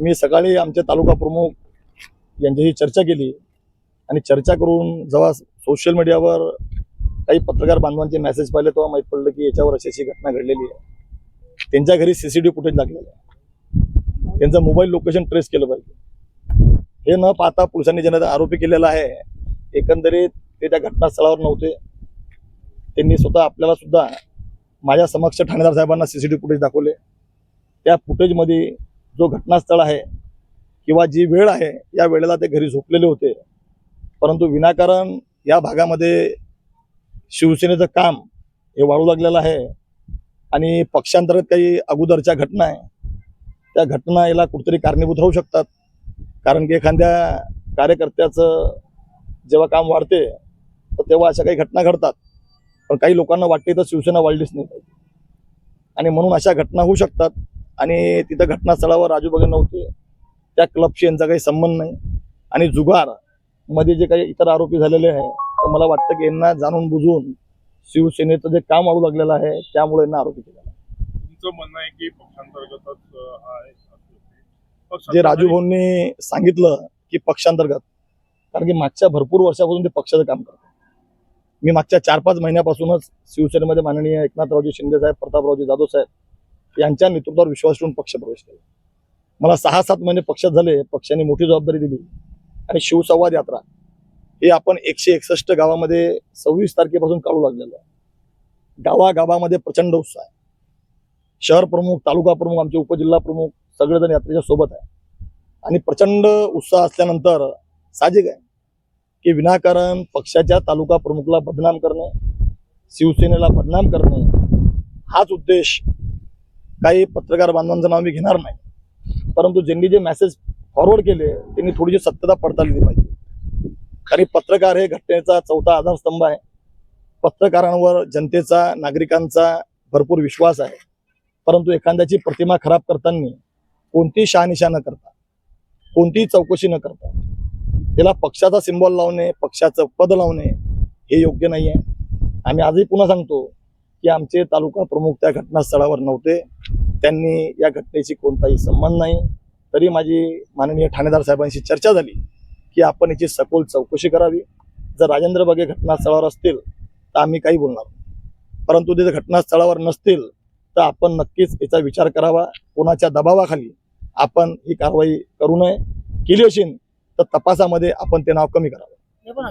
मी सकाळी आमचे तालुका प्रमुख यांच्याशी चर्चा केली आणि चर्चा करून जेव्हा सोशल मीडियावर काही पत्रकार बांधवांचे मेसेज पाहिले तेव्हा माहीत पडलं की याच्यावर अशी घटना घडलेली आहे. त्यांच्या घरी सीसीटीव्ही फुटेज लागलेलं आहे. त्यांचं मोबाईल लोकेशन ट्रेस केलं पाहिजे. हे न पाहता पोलिसांनी ज्यांना आरोपी केलेला आहे एकंदरीत ते त्या घटनास्थळावर नव्हते. त्यांनी स्वतः आपल्याला सुद्धा माझ्या समक्ष ठाणेदार साहेबांना सीसीटीव्ही फुटेज दाखवले. त्या फुटेजमध्ये जो घटनास्थळ आहे किंवा जी वेळ आहे या वेळेला ते घरी झोपलेले होते. परंतु विनाकारण या भागामध्ये शिवसेनेचं काम हे वाढू लागलेलं आहे आणि पक्षांतर्गत काही अगोदरच्या घटना आहे त्या घटना याला कुठेतरी कारणीभूत राहू शकतात. कारण की एखाद्या कार्यकर्त्याचं जेव्हा काम वाढते तर तेव्हा अशा काही घटना घडतात. पण काही लोकांना वाटते तर शिवसेना वाढलीच नाही पाहिजे आणि म्हणून अशा घटना होऊ शकतात. आणि तिथं घटनास्थळावर राजू बगे नव्हते. त्या क्लबशी यांचा काही संबंध नाही. आणि जुगार मध्ये जे काही इतर आरोपी झालेले आहे तर मला वाटतं की यांना जाणून बुजून शिवसेनेचं जे काम वाढू लागलेलं आहे त्यामुळे यांना आरोपी केलेला आहे. तुमचं म्हणणं आहे की पक्षांतर्गतच आहे जे राजू भाऊंनी सांगितलं की पक्षांतर्गत, कारण की मागच्या भरपूर वर्षापासून ते पक्षाचं काम करतात. मी मागच्या 4-5 महिन्यापासूनच शिवसेनेमध्ये माननीय एकनाथरावजी शिंदे साहेब, प्रतापरावजी जाधव साहेब यांच्या नेतृत्वावर विश्वास ठेवून पक्ष प्रवेश केला. मला 6-7 महिने पक्षात झाले. पक्षाने मोठी जबाबदारी दिली आणि शिवसंवाद यात्रा हे आपण 161 गावामध्ये 26 तारखेपासून काढू लागलेलं आहे. गावागावामध्ये प्रचंड उत्साह आहे. शहर प्रमुख, तालुका प्रमुख, आमचे उपजिल्हा प्रमुख सगळेजण यात्रेच्या सोबत आहे आणि प्रचंड उत्साह असल्यानंतर साहजिक आहे की विनाकारण पक्षाच्या तालुका प्रमुखला बदनाम करणे, शिवसेनेला बदनाम करणे हाच उद्देश. काही पत्रकार बांधवांचं नाव मी घेणार नाही, परंतु ज्यांनी जे मेसेज फॉरवर्ड केले त्यांनी थोडीशी सत्यता पडताळली पाहिजे. कारण पत्रकार हे घटनेचा चौथा आधारस्तंभ आहे. पत्रकारांवर जनतेचा, नागरिकांचा भरपूर विश्वास आहे. परंतु एखाद्याची प्रतिमा खराब करताना कोणती शहानिशा न करता, कोणतीही चौकशी न करता त्याला पक्षाचा सिंबॉल लावणे, पक्षाचं पद लावणे हे योग्य नाही आहे. आम्ही आजही पुन्हा सांगतो की आमचे तालुका प्रमुख त्या घटनास्थळावर नव्हते. त्यांनी या घटनेशी कोणताही संबंध नाही. तरी माझी माननीय ठाणेदार साहेबांशी चर्चा झाली की आपण याची सखोल चौकशी करावी. जर राजेंद्र बगे घटनास्थळावर असतील तर आम्ही काही बोलणार, परंतु ते घटनास्थळावर नसतील तर आपण नक्कीच याचा विचार करावा. कोणाच्या दबावाखाली आपण ही कारवाई करू नये. केली असेल तर तपासामध्ये आपण ते नाव कमी करावं.